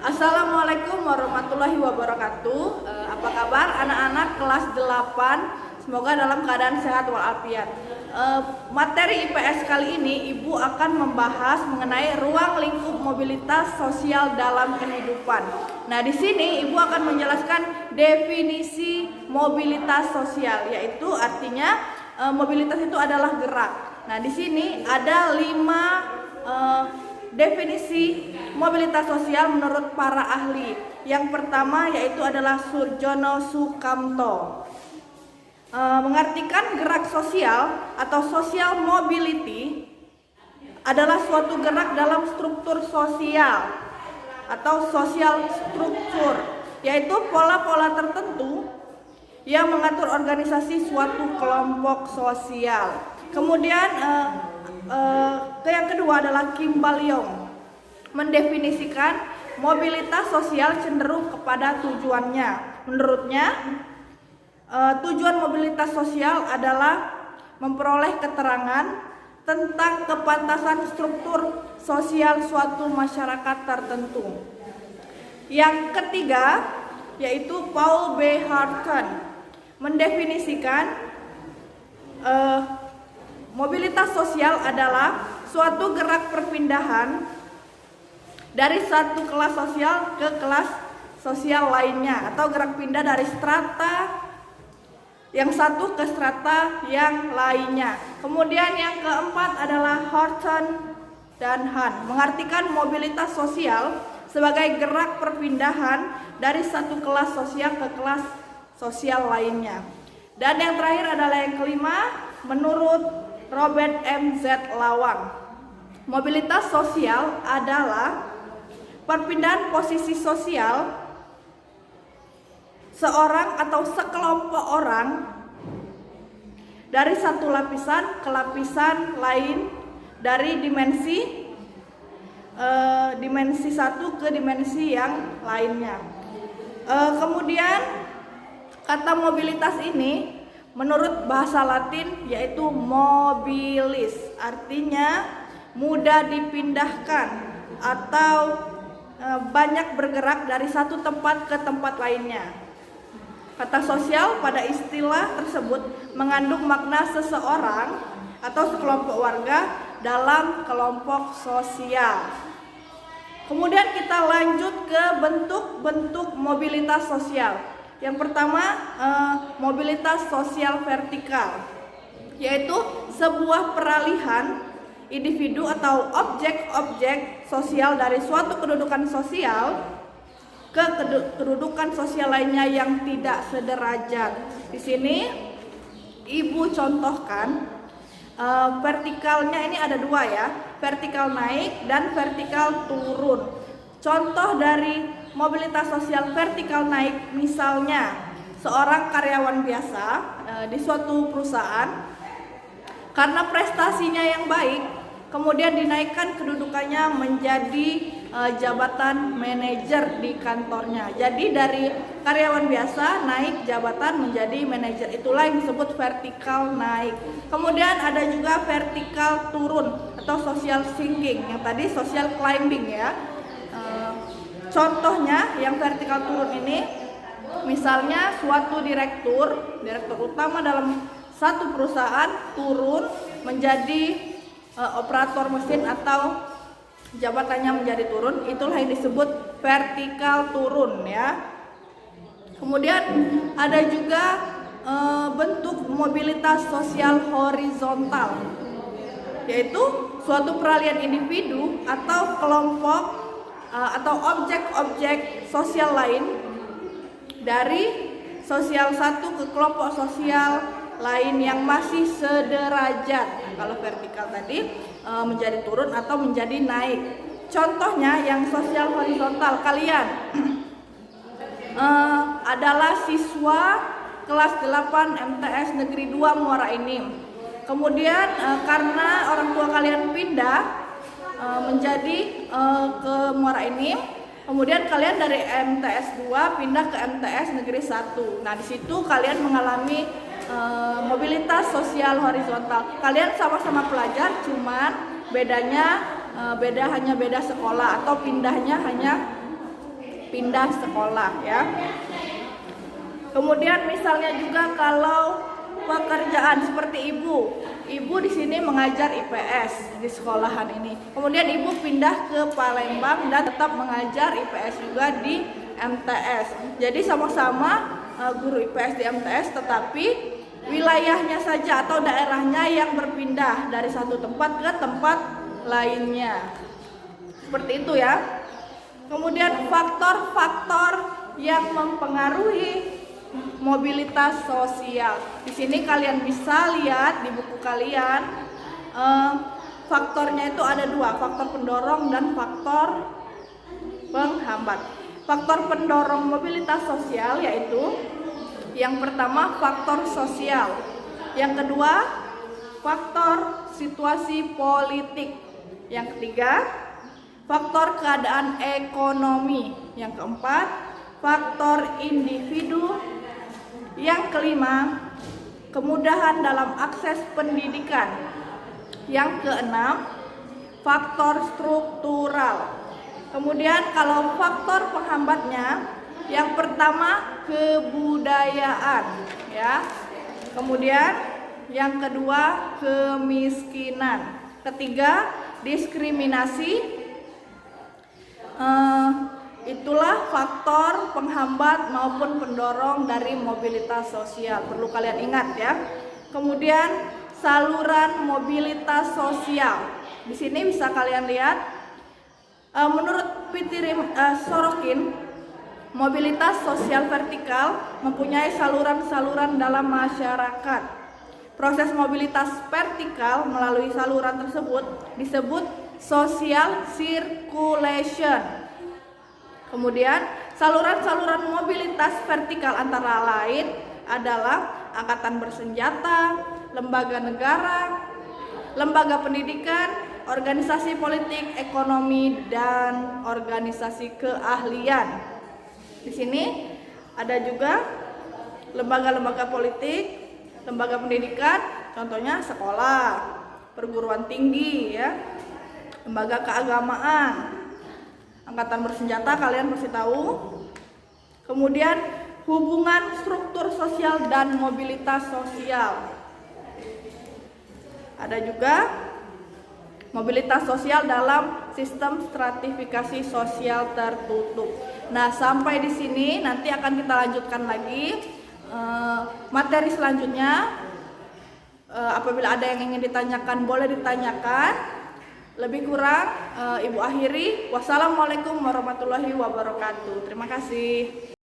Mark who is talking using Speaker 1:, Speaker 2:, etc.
Speaker 1: Assalamualaikum warahmatullahi wabarakatuh. Apa kabar anak-anak kelas 8? Semoga dalam keadaan sehat walafiat. Materi IPS kali ini Ibu akan membahas mengenai ruang lingkup mobilitas sosial dalam kehidupan. Nah, di sini Ibu akan menjelaskan definisi mobilitas sosial, yaitu artinya mobilitas itu adalah gerak. Nah, di sini ada 5 definisi mobilitas sosial menurut para ahli. Yang pertama yaitu adalah Surjono Sukamto. Mengartikan gerak sosial atau social mobility adalah suatu gerak dalam struktur sosial atau social struktur, yaitu pola-pola tertentu yang mengatur organisasi suatu kelompok sosial. Kemudian yang kedua adalah Kim Bal-yong, mendefinisikan mobilitas sosial cenderung kepada tujuannya. Menurutnya, tujuan mobilitas sosial adalah memperoleh keterangan tentang kepantasan struktur sosial suatu masyarakat tertentu. Yang ketiga yaitu Paul B. Harton, mendefinisikan mobilitas sosial adalah suatu gerak perpindahan dari satu kelas sosial ke kelas sosial lainnya, atau gerak pindah dari strata yang satu ke strata yang lainnya. Kemudian yang keempat adalah Horton dan Han, mengartikan mobilitas sosial sebagai gerak perpindahan dari satu kelas sosial ke kelas sosial lainnya. Dan yang terakhir adalah yang kelima, menurut Robert M. Z. Lawang, mobilitas sosial adalah perpindahan posisi sosial seorang atau sekelompok orang dari satu lapisan ke lapisan lain, dari dimensi satu ke dimensi yang lainnya. Kemudian kata mobilitas ini menurut bahasa Latin yaitu mobilis, artinya mudah dipindahkan atau banyak bergerak dari satu tempat ke tempat lainnya. Kata sosial pada istilah tersebut mengandung makna seseorang atau sekelompok warga dalam kelompok sosial. Kemudian kita lanjut ke bentuk-bentuk mobilitas sosial. Yang pertama, mobilitas sosial vertikal, yaitu sebuah peralihan individu atau objek-objek sosial dari suatu kedudukan sosial ke kedudukan sosial lainnya yang tidak sederajat. Di sini Ibu contohkan vertikalnya ini ada dua ya, vertikal naik dan vertikal turun. Contoh dari mobilitas sosial vertikal naik, misalnya seorang karyawan biasa di suatu perusahaan, karena prestasinya yang baik, kemudian dinaikkan kedudukannya menjadi jabatan manajer di kantornya. Jadi dari karyawan biasa naik jabatan menjadi manajer, itulah yang disebut vertikal naik. Kemudian ada juga vertikal turun atau social sinking, yang tadi social climbing ya. Contohnya yang vertikal turun ini, misalnya suatu direktur utama dalam satu perusahaan turun menjadi operator mesin atau jabatannya menjadi turun, itulah yang disebut vertikal turun ya. Kemudian ada juga bentuk mobilitas sosial horizontal, yaitu suatu peralihan individu atau kelompok atau objek-objek sosial lain dari sosial satu ke kelompok sosial lain yang masih sederajat. Kalau vertikal tadi menjadi turun atau menjadi naik. Contohnya yang sosial horizontal, kalian adalah siswa kelas 8 MTS Negeri 2 Muara Enim. Kemudian karena orang tua kalian pindah menjadi ke Muara Enim, kemudian kalian dari MTS 2 pindah ke MTS Negeri 1. Nah, di situ kalian mengalami mobilitas sosial horizontal. Kalian sama-sama pelajar, cuman bedanya hanya beda sekolah atau pindahnya hanya pindah sekolah ya. Kemudian misalnya juga kalau pekerjaan seperti ibu di sini mengajar IPS di sekolahan ini. Kemudian ibu pindah ke Palembang dan tetap mengajar IPS juga di MTS. Jadi sama-sama guru IPS di MTS, tetapi wilayahnya saja atau daerahnya yang berpindah dari satu tempat ke tempat lainnya. Seperti itu ya. Kemudian faktor-faktor yang mempengaruhi mobilitas sosial. Di sini kalian bisa lihat di buku kalian, faktornya itu ada dua, faktor pendorong dan faktor penghambat. Faktor pendorong mobilitas sosial yaitu yang pertama faktor sosial, yang kedua faktor situasi politik, yang ketiga faktor keadaan ekonomi, yang keempat faktor individu, yang kelima kemudahan dalam akses pendidikan, yang keenam faktor struktural. Kemudian kalau faktor penghambatnya, yang pertama kebudayaan ya. Kemudian yang kedua kemiskinan, ketiga diskriminasi. Itulah faktor penghambat maupun pendorong dari mobilitas sosial. Perlu kalian ingat ya. Kemudian saluran mobilitas sosial. Di sini bisa kalian lihat. Menurut Fitri Sorokin, mobilitas sosial vertikal mempunyai saluran-saluran dalam masyarakat. Proses mobilitas vertikal melalui saluran tersebut disebut social circulation. Kemudian saluran-saluran mobilitas vertikal antara lain adalah angkatan bersenjata, lembaga negara, lembaga pendidikan, organisasi politik, ekonomi, dan organisasi keahlian. Di sini ada juga lembaga-lembaga politik, lembaga pendidikan, contohnya sekolah, perguruan tinggi ya, lembaga keagamaan, angkatan bersenjata kalian pasti tahu. Kemudian hubungan struktur sosial dan mobilitas sosial. Ada juga mobilitas sosial dalam sistem stratifikasi sosial tertutup. Nah, sampai di sini nanti akan kita lanjutkan lagi materi selanjutnya. Apabila ada yang ingin ditanyakan, boleh ditanyakan. Lebih kurang Ibu akhiri. Wassalamualaikum warahmatullahi wabarakatuh. Terima kasih.